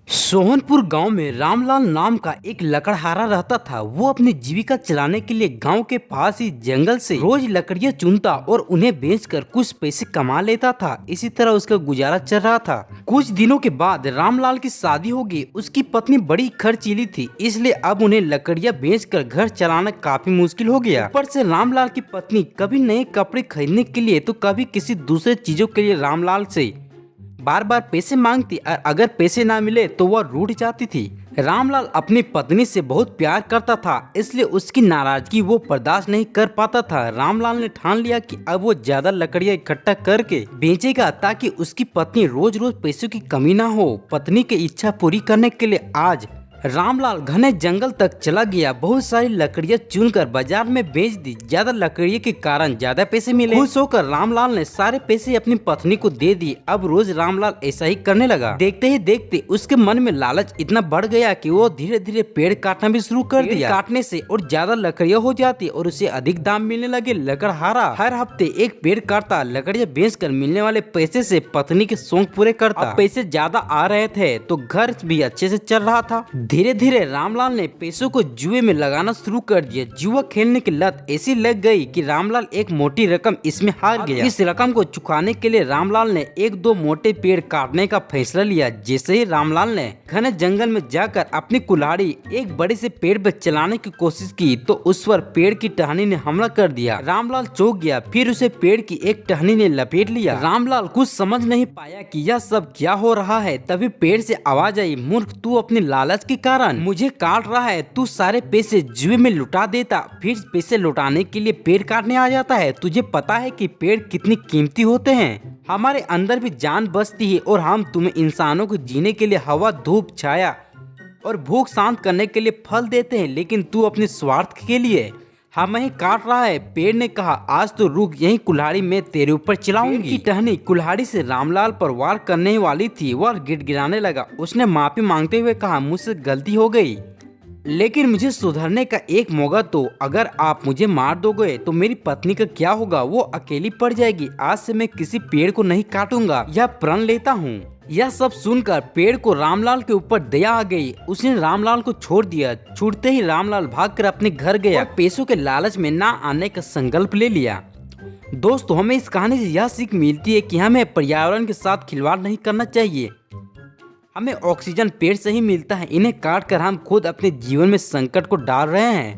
सोहनपुर गांव में रामलाल नाम का एक लकड़हारा रहता था। वो अपनी जीविका चलाने के लिए गांव के पास ही जंगल से रोज लकड़ियां चुनता और उन्हें बेचकर कुछ पैसे कमा लेता था। इसी तरह उसका गुजारा चल रहा था। कुछ दिनों के बाद रामलाल की शादी हो गई। उसकी पत्नी बड़ी खर्चीली थी, इसलिए अब उन्हें लकड़ियां बेचकर घर चलाना काफी मुश्किल हो गया। ऊपर से रामलाल की पत्नी कभी नए कपड़े खरीदने के लिए तो कभी किसी दूसरे चीजों के लिए रामलाल से बार बार पैसे मांगती और अगर पैसे ना मिले तो वह रूठ जाती थी। रामलाल अपनी पत्नी से बहुत प्यार करता था, इसलिए उसकी नाराजगी वो बर्दाश्त नहीं कर पाता था। रामलाल ने ठान लिया कि अब वो ज्यादा लकड़ियां इकट्ठा करके बेचेगा ताकि उसकी पत्नी रोज रोज पैसों की कमी ना हो। पत्नी की इच्छा पूरी करने के लिए आज रामलाल घने जंगल तक चला गया। बहुत सारी लकड़ियां चुनकर बाजार में बेच दी। ज्यादा लकड़ियों के कारण ज्यादा पैसे मिले। खुश होकर रामलाल ने सारे पैसे अपनी पत्नी को दे दिए। अब रोज रामलाल ऐसा ही करने लगा। देखते ही देखते उसके मन में लालच इतना बढ़ गया कि वो धीरे धीरे पेड़ काटना भी शुरू कर दिया। काटने से और ज्यादा लकड़ियां हो जाती और उसे अधिक दाम मिलने लगे। लकड़हारा हर हफ्ते एक पेड़ काटता, लकड़ियां बेचकर मिलने वाले पैसे से पत्नी के शौक पूरे करता। पैसे ज्यादा आ रहे थे तो घर भी अच्छे से चल रहा था। धीरे धीरे रामलाल ने पैसों को जुए में लगाना शुरू कर दिया। जुआ खेलने की लत ऐसी लग गई कि रामलाल एक मोटी रकम इसमें हार गया। इस रकम को चुकाने के लिए रामलाल ने एक दो मोटे पेड़ काटने का फैसला लिया। जैसे ही रामलाल ने घने जंगल में जाकर अपनी कुल्हाड़ी एक बड़े से पेड़ पर चलाने की कोशिश की तो उस पर पेड़ की टहनी ने हमला कर दिया। रामलाल चौंक गया, फिर उसे पेड़ की एक टहनी ने लपेट लिया। रामलाल कुछ समझ नहीं पाया कि यह सब क्या हो रहा है। तभी पेड़ से आवाज आई, मूर्ख, तू अपनी लालच के कारण मुझे काट रहा है। तू सारे पैसे जुए में लुटा देता, फिर पैसे लुटाने के लिए पेड़ काटने आ जाता है। तुझे पता है कि पेड़ कितनी कीमती होते हैं। हमारे अंदर भी जान बसती है और हम तुम्हें इंसानों को जीने के लिए हवा, धूप, छाया और भूख शांत करने के लिए फल देते हैं, लेकिन तू अपने स्वार्थ के लिए हमें ही काट रहा है। पेड़ ने कहा, आज तो रुक, यही कुल्हाड़ी मैं तेरे ऊपर चलाऊंगी। टहनी कुल्हाड़ी से रामलाल पर वार करने वाली थी। वह गिड़गिड़ाने लगा। उसने माफी मांगते हुए कहा, मुझसे गलती हो गई, लेकिन मुझे सुधरने का एक मौका दो। अगर आप मुझे मार दोगे तो मेरी पत्नी का क्या होगा? वो अकेली पड़ जाएगी। आज से मैं किसी पेड़ को नहीं काटूंगा, यह प्रण लेता हूँ। यह सब सुनकर पेड़ को रामलाल के ऊपर दया आ गई। उसने रामलाल को छोड़ दिया। छूटते ही रामलाल भागकर अपने घर गया और पैसों के लालच में ना आने का संकल्प ले लिया। दोस्तों, हमें इस कहानी से यह सीख मिलती है कि हमें पर्यावरण के साथ खिलवाड़ नहीं करना चाहिए। हमें ऑक्सीजन पेड़ से ही मिलता है, इन्हें काट कर हम खुद अपने जीवन में संकट को डाल रहे हैं।